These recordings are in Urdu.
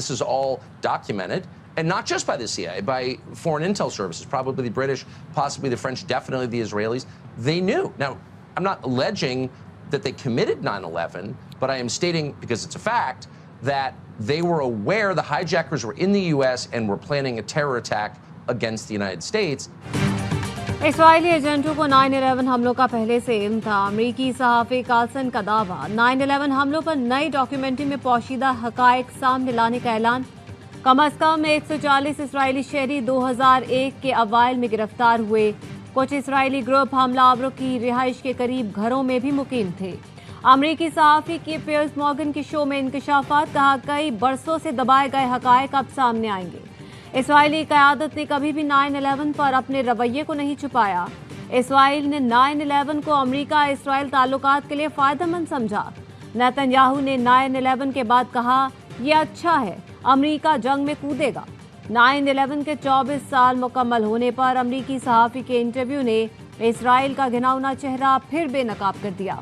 this is all documented, and not just by the CIA, by foreign intel services, probably the British, possibly the French, definitely the Israelis. They knew. Now, I'm not alleging that they committed 9/11, but I am stating, because it's a fact, that they were aware the hijackers were in the U.S. and were planning a terror attack against the United States. اسرائیلی ایجنٹوں کو 9/11 حملوں کا پہلے سے علم تھا. امریکی صحافی کارلسن کا دعویٰ. 9/11 حملوں پر نئی ڈاکیومنٹری میں پوشیدہ حقائق سامنے لانے کا اعلان. کم از کم 140 اسرائیلی شہری 2001 کے اوائل میں گرفتار ہوئے. کچھ اسرائیلی گروپ حملہ آوروں کی رہائش کے قریب گھروں میں بھی مقیم تھے. امریکی صحافی کی پیئرس مورگن کے شو میں انکشافات. کہا کئی برسوں سے دبائے گئے حقائق اب سامنے آئیں گے. اسرائیلی قیادت نے کبھی بھی 9/11 پر اپنے رویے کو نہیں چھپایا. اسرائیل نے 9/11 کو امریکہ اسرائیل تعلقات کے لیے فائدہ مند سمجھا. نیتن یاہو نے 9/11 کے بعد کہا یہ اچھا ہے امریکہ جنگ میں کودے گا. 9/11 کے 24 سال مکمل ہونے پر امریکی صحافی کے انٹرویو نے اسرائیل کا گھناؤنا چہرہ پھر بے نقاب کر دیا.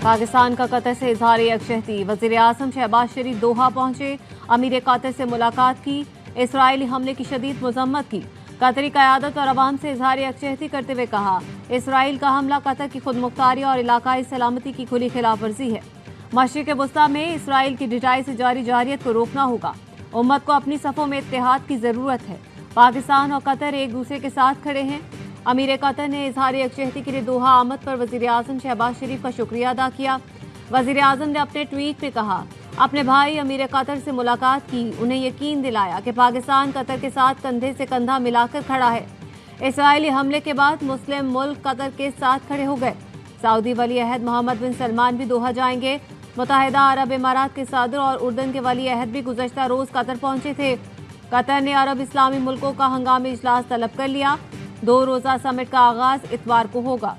پاکستان کا قطر سے اظہار یکجہتی. وزیر اعظم شہباز شریف دوحہ پہنچے. امیر قطر سے ملاقات کی. اسرائیلی حملے کی شدید مذمت کی. قطری قیادت اور عوام سے اظہار یکجہتی کرتے ہوئے کہا اسرائیل کا حملہ قطر کی خود مختاری اور علاقائی سلامتی کی کھلی خلاف ورزی ہے. مشرق وسطی میں اسرائیل کی ڈٹائی سے جاری جارحیت کو روکنا ہوگا. امت کو اپنی صفوں میں اتحاد کی ضرورت ہے. پاکستان اور قطر ایک دوسرے کے ساتھ کھڑے ہیں. امیر قطر نے اظہار یکجہتی کے لیے دوحہ آمد پر وزیر اعظم شہباز شریف کا شکریہ ادا کیا. وزیر اعظم نے اپنے ٹویٹ میں کہا اپنے بھائی امیر قطر سے ملاقات کی. انہیں یقین دلایا کہ پاکستان قطر کے ساتھ کندھے سے کندھا ملا کر کھڑا ہے. اسرائیلی حملے کے بعد مسلم ملک قطر کے ساتھ کھڑے ہو گئے. سعودی ولی عہد محمد بن سلمان بھی دوحہ جائیں گے. متحدہ عرب امارات کے صدر اور اردن کے ولی عہد بھی گزشتہ روز قطر پہنچے تھے. قطر نے عرب اسلامی ملکوں کا ہنگامی اجلاس طلب کر لیا. 2 روزہ سمٹ کا آغاز اتوار کو ہوگا.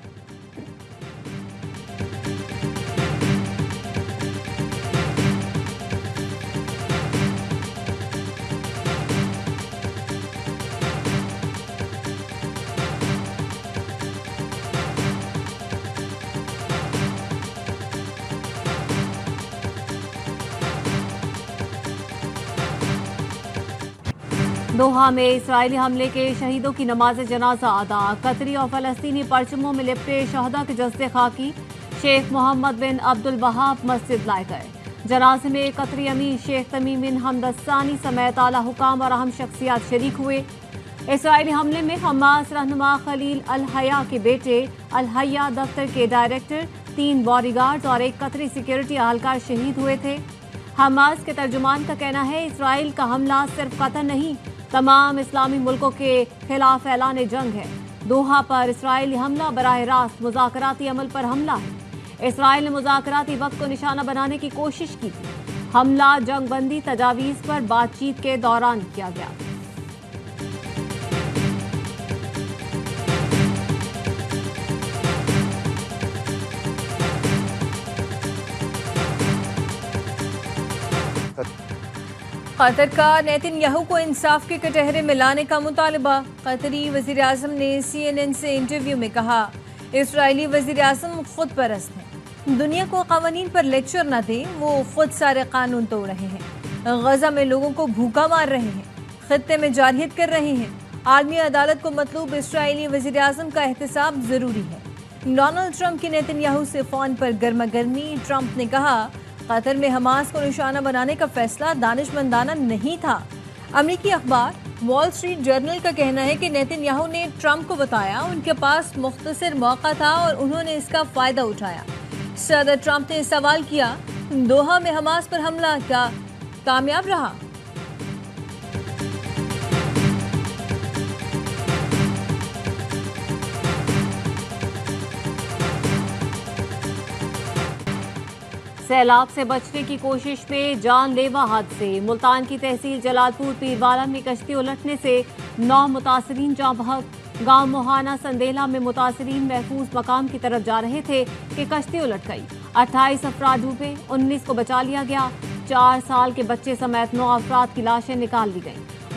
دوحہ میں اسرائیلی حملے کے شہیدوں کی نماز جنازہ ادا. قطری اور فلسطینی پرچموں میں لپٹے شہداء کے جسد خاکی شیخ محمد بن عبد الوہاب مسجد لائے گئے. جنازے میں قطری امیر شیخ تمیم بن حمد الثانی سمیت اعلیٰ حکام اور اہم شخصیات شریک ہوئے. اسرائیلی حملے میں حماس رہنما خلیل الحیا کے بیٹے الحیا دفتر کے ڈائریکٹر 3 باڈی گارڈز اور ایک قطری سیکیورٹی اہلکار شہید ہوئے تھے. حماس کے ترجمان کا کہنا ہے اسرائیل کا حملہ صرف قطر نہیں تمام اسلامی ملکوں کے خلاف اعلان جنگ ہے. دوحہ پر اسرائیلی حملہ براہ راست مذاکراتی عمل پر حملہ ہے. اسرائیل نے مذاکراتی وقت کو نشانہ بنانے کی کوشش کی تھی. حملہ جنگ بندی تجاویز پر بات چیت کے دوران کیا گیا. قطر کا نیتن یاہو کو انصاف کے کٹہرے میں لانے کا مطالبہ. قطری وزیر اعظم نے CNN سے انٹرویو میں کہا اسرائیلی وزیر اعظم خود پرست ہیں. دنیا کو قوانین پر لیکچر نہ دیں. وہ خود سارے قانون توڑ رہے ہیں. غزہ میں لوگوں کو بھوکا مار رہے ہیں. خطے میں جارحیت کر رہے ہیں. عالمی عدالت کو مطلوب اسرائیلی وزیر اعظم کا احتساب ضروری ہے. ڈونلڈ ٹرمپ کی نیتن یاہو سے فون پر گرما گرمی. ٹرمپ نے کہا قطر میں حماس کو نشانہ بنانے کا فیصلہ دانشمندانہ نہیں تھا. امریکی اخبار وال اسٹریٹ جرنل کا کہنا ہے کہ نیتن یاہو نے ٹرمپ کو بتایا ان کے پاس مختصر موقع تھا اور انہوں نے اس کا فائدہ اٹھایا. صدر ٹرمپ نے سوال کیا دوحہ میں حماس پر حملہ کیا کامیاب رہا؟ سیلاب سے بچنے کی کوشش میں جان لیوا حادثے. ملتان کی تحصیل جلال پور پیروالا میں کشتی الٹنے سے 9 متاثرین جاں بحق. گاؤں موہانہ سندیلا میں متاثرین محفوظ مقام کی طرف جا رہے تھے کہ کشتی الٹ گئی. 28 افراد ڈوبے. 19 کو بچا لیا گیا. 4 سال کے بچے سمیت 9 افراد کی لاشیں نکال لی گئیں.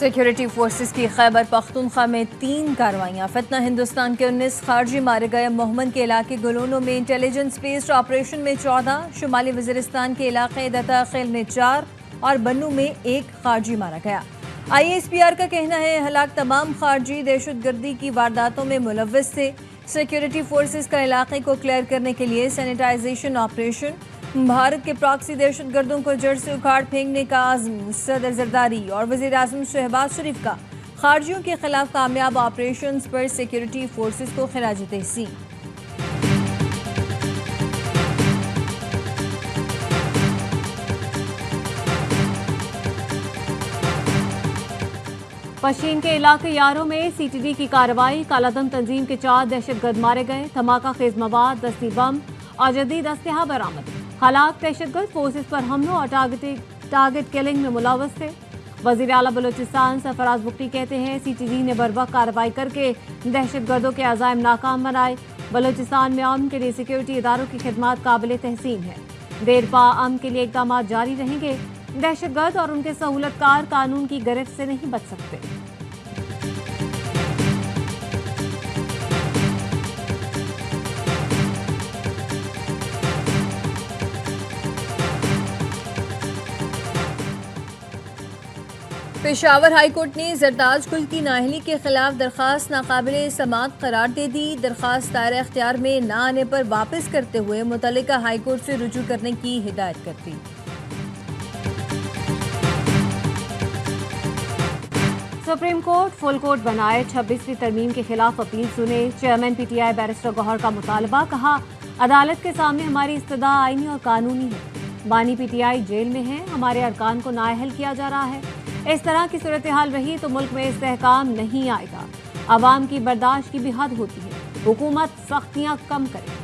سیکیورٹی فورسز کی خیبر پختونخوا میں 3 کارروائیاں۔ فتنہ ہندوستان کے 19 خارجی مارے گئے۔ محمد کے علاقے گلونوں میں انٹیلیجنس بیسڈ آپریشن میں 14، شمالی وزیرستان کے علاقے دتا خیل میں 4 اور بنو میں 1 خارجی مارا گیا۔ ISPR کا کہنا ہے ہلاک تمام خارجی دہشت گردی کی وارداتوں میں ملوث تھے۔ سیکیورٹی فورسز کا علاقے کو کلیئر کرنے کے لیے سینیٹائزیشن آپریشن، بھارت کے پراکسی دہشت گردوں کو جڑ سے اکھاڑ پھینکنے کا عزم۔ صدر زرداری اور وزیر اعظم شہباز شریف کا خارجیوں کے خلاف کامیاب آپریشنز پر سیکیورٹی فورسز کو خراج تحسین۔ پشین کے علاقے یاروں میں CTD کی کارروائی۔ کالعدم تنظیم کے 4 دہشت گرد مارے گئے۔ دھماکہ خیز مواد، دستی بم اور جدید اسلحہ برآمد۔ ہلاک دہشت گرد فورسز پر حملوں اور ٹارگٹ کلنگ میں ملوث تھے۔ وزیر اعلیٰ بلوچستان سرفراز بگٹی کہتے ہیں CTD نے بروقت کارروائی کر کے دہشت گردوں کے عزائم ناکام بنائے۔ بلوچستان میں امن کے لیے سیکیورٹی اداروں کی خدمات قابل تحسین ہے۔ دیر پا امن کے لیے اقدامات جاری رہیں گے۔ دہشت گرد اور ان کے سہولت کار قانون کی گرفت سے نہیں بچ سکتے۔ پشاور ہائی کورٹ نے زرتاج گل کی نااہلی کے خلاف درخواست ناقابل سماعت قرار دے دی۔ درخواست دائرہ اختیار میں نہ آنے پر واپس کرتے ہوئے متعلقہ ہائی کورٹ سے رجوع کرنے کی ہدایت کر دی۔ سپریم کورٹ فل کورٹ بنائے، 26ویں ترمیم کے خلاف اپیل سنے۔ چیئرمین PTI بیرسٹر گوہر کا مطالبہ، کہا عدالت کے سامنے ہماری استدعا آئینی اور قانونی ہے۔ بانی PTI جیل میں ہیں، ہمارے ارکان کو نااہل کیا جا رہا ہے۔ اس طرح کی صورتحال رہی تو ملک میں استحکام نہیں آئے گا۔ عوام کی برداشت کی بھی حد ہوتی ہے، حکومت سختیاں کم کرے۔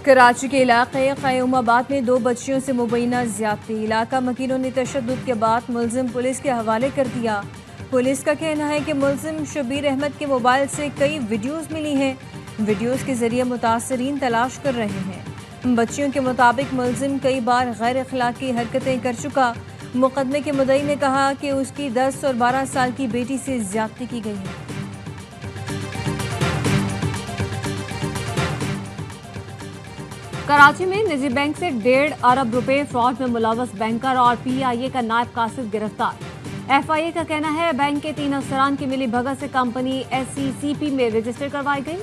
کراچی کے علاقے قیوم آباد میں 2 بچیوں سے مبینہ زیادتی۔ علاقہ مکینوں نے تشدد کے بعد ملزم پولیس کے حوالے کر دیا۔ پولیس کا کہنا ہے کہ ملزم شبیر احمد کے موبائل سے کئی ویڈیوز ملی ہیں۔ ویڈیوز کے ذریعے متاثرین تلاش کر رہے ہیں۔ بچیوں کے مطابق ملزم کئی بار غیر اخلاقی حرکتیں کر چکا۔ مقدمے کے مدعی نے کہا کہ اس کی 10 اور 12 سال کی بیٹی سے زیادتی کی گئی ہے۔ کراچی میں نجی بینک سے 1.5 ارب روپے فراڈ میں ملوث بینکر اور PIA کا نائب قاصد گرفتار۔ FIA کا کہنا ہے بینک کے 3 افسران کی ملی بھگت سے کمپنی SCCP میں رجسٹر کروائی گئی۔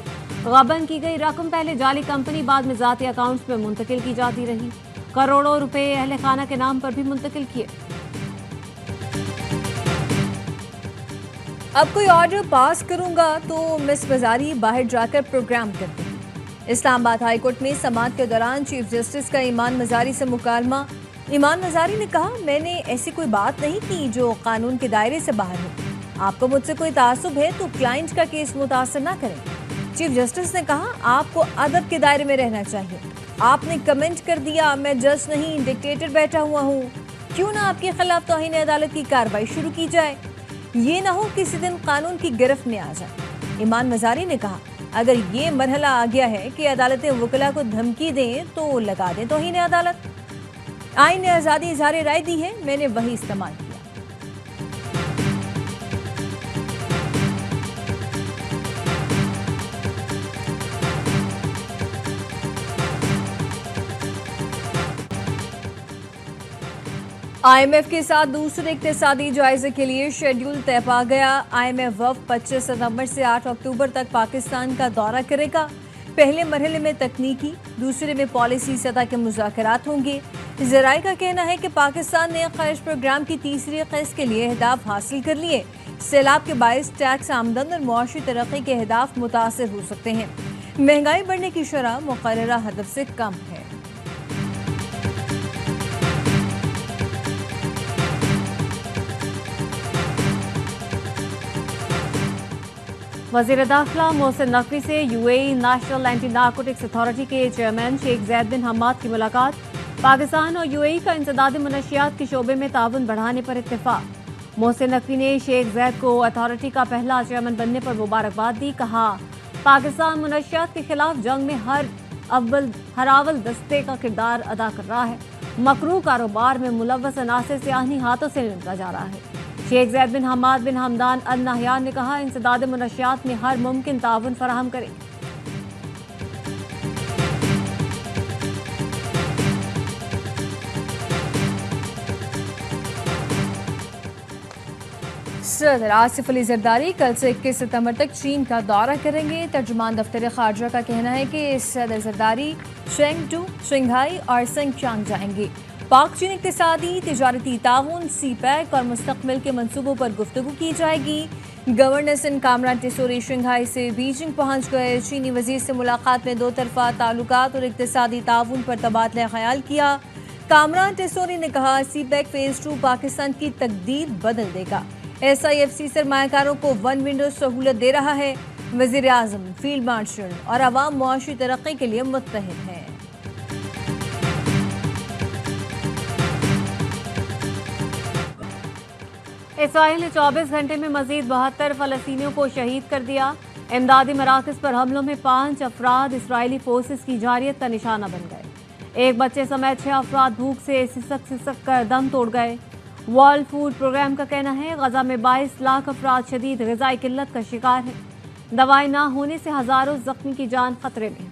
غبن کی گئی رقم پہلے جعلی کمپنی، بعد میں ذاتی اکاؤنٹس میں منتقل کی جاتی رہی۔ کروڑوں روپے اہل خانہ کے نام پر بھی منتقل کیے۔ اب کوئی آرڈر پاس کروں گا تو مس بازاری باہر جا کر پروگرام کرتے ہیں۔ اسلام آباد ہائی کورٹ میں سماعت کے دوران چیف جسٹس کا ایمان مزاری سے مکالمہ۔ ایمان مزاری نے کہا میں نے ایسی کوئی بات نہیں کی جو قانون کے دائرے سے باہر ہو۔ آپ کو مجھ سے کوئی تعصب ہے تو کلائنٹ کا کیس متاثر نہ کریں۔ چیف جسٹس نے کہا آپ کو ادب کے دائرے میں رہنا چاہیے۔ آپ نے کمنٹ کر دیا میں جج نہیں ڈکٹیٹر بیٹھا ہوا ہوں، کیوں نہ آپ کے خلاف توہین عدالت کی کارروائی شروع کی جائے، یہ نہ ہو کسی دن قانون کی گرفت میں آ جائے۔ ایمان مزاری نے کہا اگر یہ مرحلہ آ گیا ہے کہ عدالتیں وکلا کو دھمکی دیں تو لگا دیں توہین عدالت۔ آئین نے آزادی اظہار رائے دی ہے، میں نے وہی استعمال کیا۔ IMF کے ساتھ دوسرے اقتصادی جائزے کے لیے شیڈول طے پا گیا۔ IMF وفد 25 ستمبر سے 8 اکتوبر تک پاکستان کا دورہ کرے گا۔ پہلے مرحلے میں تکنیکی، دوسرے میں پالیسی سطح کے مذاکرات ہوں گے۔ ذرائع کا کہنا ہے کہ پاکستان نے خرچ پروگرام کی تیسری قسط کے لیے اہداف حاصل کر لیے۔ سیلاب کے باعث ٹیکس آمدن اور معاشی ترقی کے اہداف متاثر ہو سکتے ہیں۔ مہنگائی بڑھنے کی شرح مقررہ ہدف سے کم ہے۔ وزیر داخلہ محسن نقوی سے UAE national anti narcotics authority کے چیئرمین شیخ زید بن حماد کی ملاقات۔ پاکستان اور UAE کا انسداد منشیات کے شعبے میں تعاون بڑھانے پر اتفاق۔ محسن نقوی نے شیخ زید کو اتھارٹی کا پہلا چیئرمین بننے پر مبارکباد دی۔ کہا پاکستان منشیات کے خلاف جنگ میں ہر ہراول دستے کا کردار ادا کر رہا ہے۔ مکروہ کاروبار میں ملوث عناصر سے آہنی ہاتھوں سے نمٹا جا رہا ہے۔ شیخ زید بن حماد بن حمدان ال نہیان نے کہا انسداد منشیات میں ہر ممکن تعاون فراہم کرے۔ صدر آصف علی زرداری کل سے 21 ستمبر تک چین کا دورہ کریں گے۔ ترجمان دفتر خارجہ کا کہنا ہے کہ صدر زرداری چینگٹو، شنگھائی اور سنگچانگ جائیں گے۔ پاک چین اقتصادی تجارتی تعاون، سی پیک اور مستقبل کے منصوبوں پر گفتگو کی جائے گی۔ گورنر سندھ کامران ٹیسوری شنگھائی سے بیجنگ پہنچ گئے۔ چینی وزیر سے ملاقات میں دو طرفہ تعلقات اور اقتصادی تعاون پر تبادلہ خیال کیا۔ کامران ٹیسوری نے کہا سی پیک فیز 2 پاکستان کی تقدیر بدل دے گا۔ SIFC سرمایہ کاروں کو ون ونڈو سہولت دے رہا ہے۔ وزیر اعظم، فیلڈ مارشل اور عوام معاشی ترقی کے لیے متحد ہیں۔ اسرائیل نے 24 گھنٹے میں مزید 72 فلسطینیوں کو شہید کر دیا۔ امدادی مراکز پر حملوں میں 5 افراد اسرائیلی فورسز کی جارحیت کا نشانہ بن گئے۔ ایک بچے سمیت 6 افراد بھوک سے سسک کر دم توڑ گئے۔ ورلڈ فوڈ پروگرام کا کہنا ہے غزہ میں 22 لاکھ افراد شدید غذائی قلت کا شکار ہیں۔ دوائیں نہ ہونے سے ہزاروں زخمی کی جان خطرے میں۔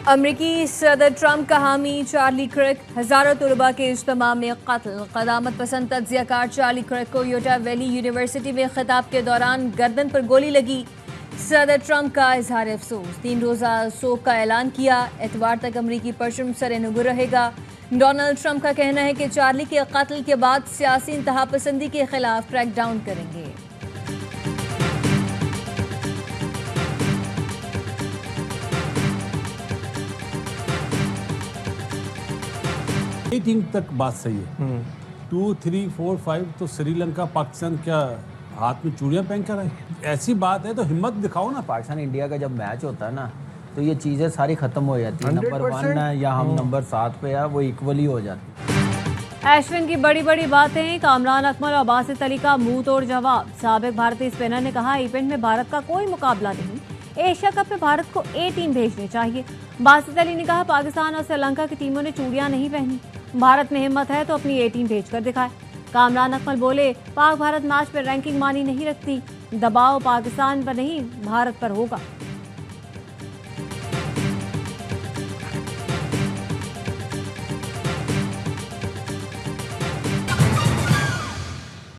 امریکی صدر ٹرمپ کا حامی چارلی کرک ہزاروں طلباء کے اجتماع میں قتل۔ قدامت پسند تجزیہ کار چارلی کرک کو یوٹا ویلی یونیورسٹی میں خطاب کے دوران گردن پر گولی لگی۔ صدر ٹرمپ کا اظہار افسوس، 3 روزہ سوگ کا اعلان کیا۔ اتوار تک امریکی پرچم سر نگو رہے گا۔ ڈونلڈ ٹرمپ کا کہنا ہے کہ چارلی کے قتل کے بعد سیاسی انتہا پسندی کے خلاف کریک ڈاؤن کریں گے۔ 18 تک بات صحیح ہے۔ 2, 3, 4, 5 تو سری لنکا پاکستان کیا ہاتھ میں چوڑیاں پہن کر آئے؟ ایسی بات ہے تو ہمت دکھاؤ نا۔ پاکستان انڈیا کا جب میچ ہوتا ہے نا تو یہ چیزیں ساری ختم ہو جاتی ہیں۔ نمبر 1 ہے یا ہم نمبر 7 پہ ہے، وہ ایکولی ہو جاتی۔ ایشون کی بڑی بڑی باتیں، کامران اکمل اور باسط علی کا منہ توڑ جواب۔ سابق بھارتی اسپنر نے کہا ایونٹ میں بھارت کا کوئی مقابلہ نہیں، ایشیا کپ میں بھارت کو A ٹیم بھیجنی چاہیے۔ باسط علی نے کہا پاکستان اور سری لنکا کی ٹیموں نے چوڑیاں نہیں پہنی، بھارت میں ہمت ہے تو اپنی A ٹیم بھیج کر دکھائے۔ کامران اکمل بولے پاک بھارت میچ پر رینکنگ مانی نہیں رکھتی، دباؤ پاکستان پر نہیں بھارت پر ہوگا۔